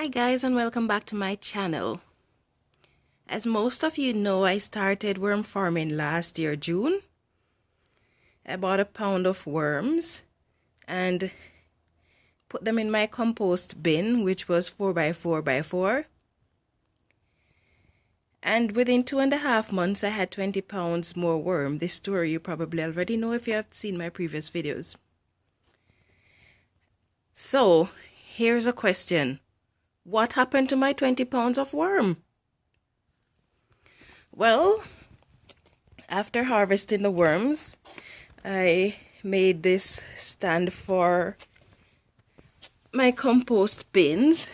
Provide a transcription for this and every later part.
Hi guys, and welcome back to my channel. As most of you know, I started worm farming last year June. I bought a pound of worms and put them in my compost bin, which was 4 by 4 by 4, and within 2.5 months I had 20 pounds more worm. This story you probably already know if you have seen my previous videos. So here's a question: what happened to my 20 pounds of worm? Well, after harvesting the worms, I made this stand for my compost bins,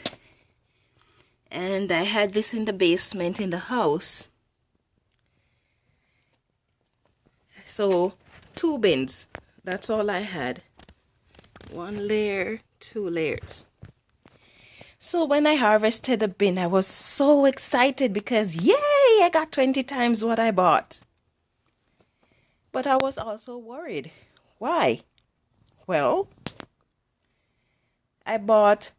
and I had this in the basement in the house. So 2 bins, that's all I had. 1 layer, 2 layers. So when I harvested the bin, I was so excited because yay, I got 20 times what I bought. But I was also worried. Why? Well, I bought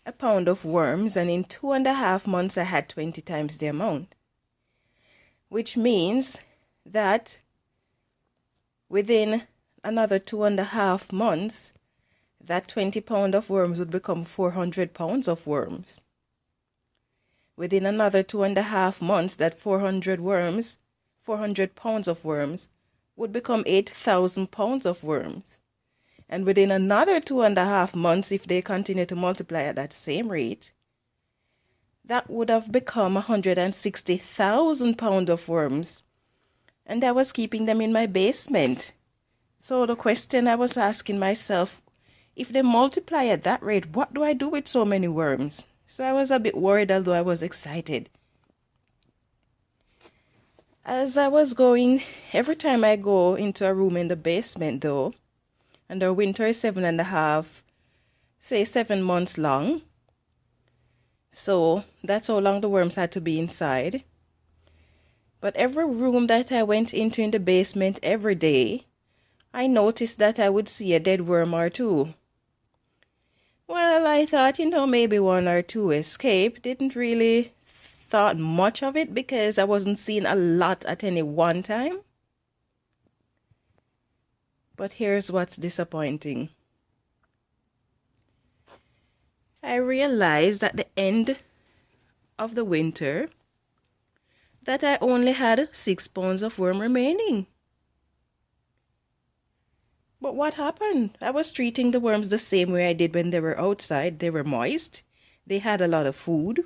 a pound of worms, and in 2.5 months I had 20 times the amount, which means that within another 2.5 months that 20 pounds of worms would become 400 pounds of worms. Within another 2.5 months, that 400 pounds of worms would become 8,000 pounds of worms. And within another 2.5 months, if they continue to multiply at that same rate, that would have become 160,000 pounds of worms. And I was keeping them in my basement. So the question I was asking myself, if they multiply at that rate, what do I do with so many worms? So I was a bit worried, although I was excited. As I was going, every time I go into a room in the basement though, and the winter is 7 months long, so that's how long the worms had to be inside. But every room that I went into in the basement every day, I noticed that I would see a dead worm or two. Well, I thought, maybe 1 or 2 escaped. Didn't really thought much of it because I wasn't seeing a lot at any one time. But here's what's disappointing. I realized at the end of the winter that I only had 6 pounds of worm remaining. But what happened? I was treating the worms the same way I did when they were outside. They were moist. They had a lot of food.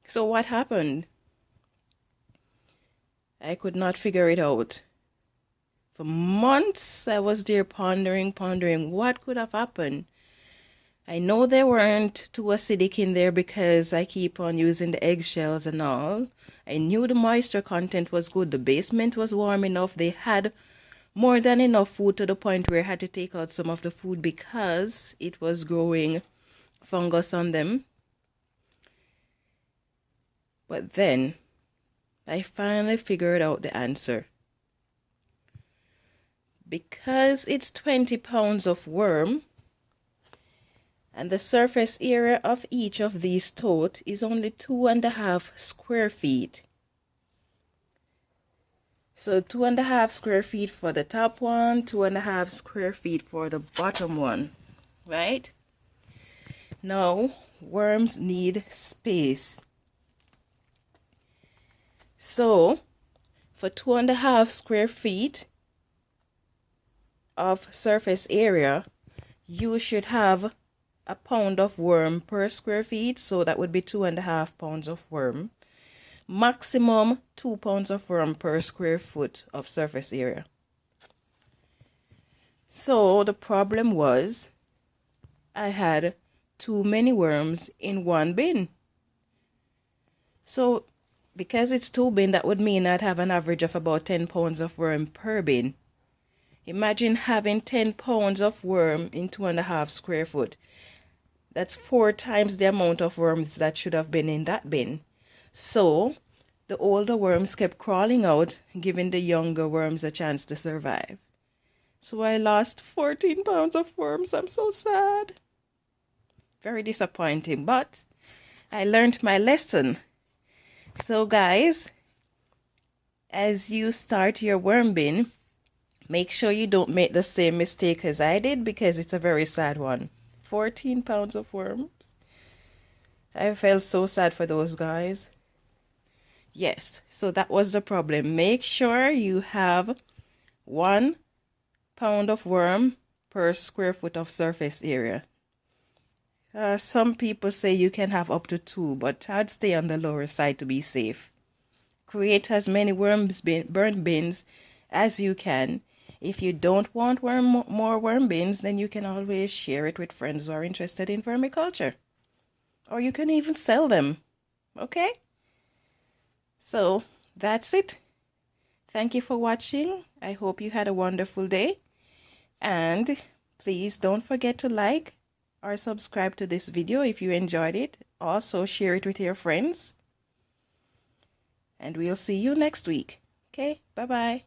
So what happened? I could not figure it out. For months I was there pondering what could have happened. I know they weren't too acidic in there because I keep on using the eggshells and all. I knew the moisture content was good. The basement was warm enough. They had more than enough food to the point where I had to take out some of the food because it was growing fungus on them. But then I finally figured out the answer. Because it's 20 pounds of worm and the surface area of each of these totes is only 2.5 square feet. So 2.5 square feet for the top one, 2.5 square feet for the bottom one, right? Now, worms need space. So, for 2.5 square feet of surface area, you should have a pound of worm per square feet. So that would be 2.5 pounds of worm. Maximum 2 pounds of worm per square foot of surface area. So the problem was I had too many worms in one bin. So because it's 2 bin, that would mean I'd have an average of about 10 pounds of worm per bin. Imagine having 10 pounds of worm in 2.5 square foot. That's 4 times the amount of worms that should have been in that bin. So the older worms kept crawling out, giving the younger worms a chance to survive. So I lost 14 pounds of worms. I'm so sad. Very disappointing, but I learned my lesson. So guys, as you start your worm bin, make sure you don't make the same mistake as I did, because it's a very sad one. 14 pounds of worms. I felt so sad for those guys. Yes, so that was the problem. Make sure you have 1 pound of worm per square foot of surface area. Some people say you can have up to 2, but I'd stay on the lower side to be safe. Create as many burn bins as you can. If you don't want more worm bins, then you can always share it with friends who are interested in vermiculture. Or you can even sell them. Okay? So that's it. Thank you for watching. I hope you had a wonderful day. And please don't forget to like or subscribe to this video if you enjoyed it. Also share it with your friends. And we'll see you next week. Okay? Bye-bye.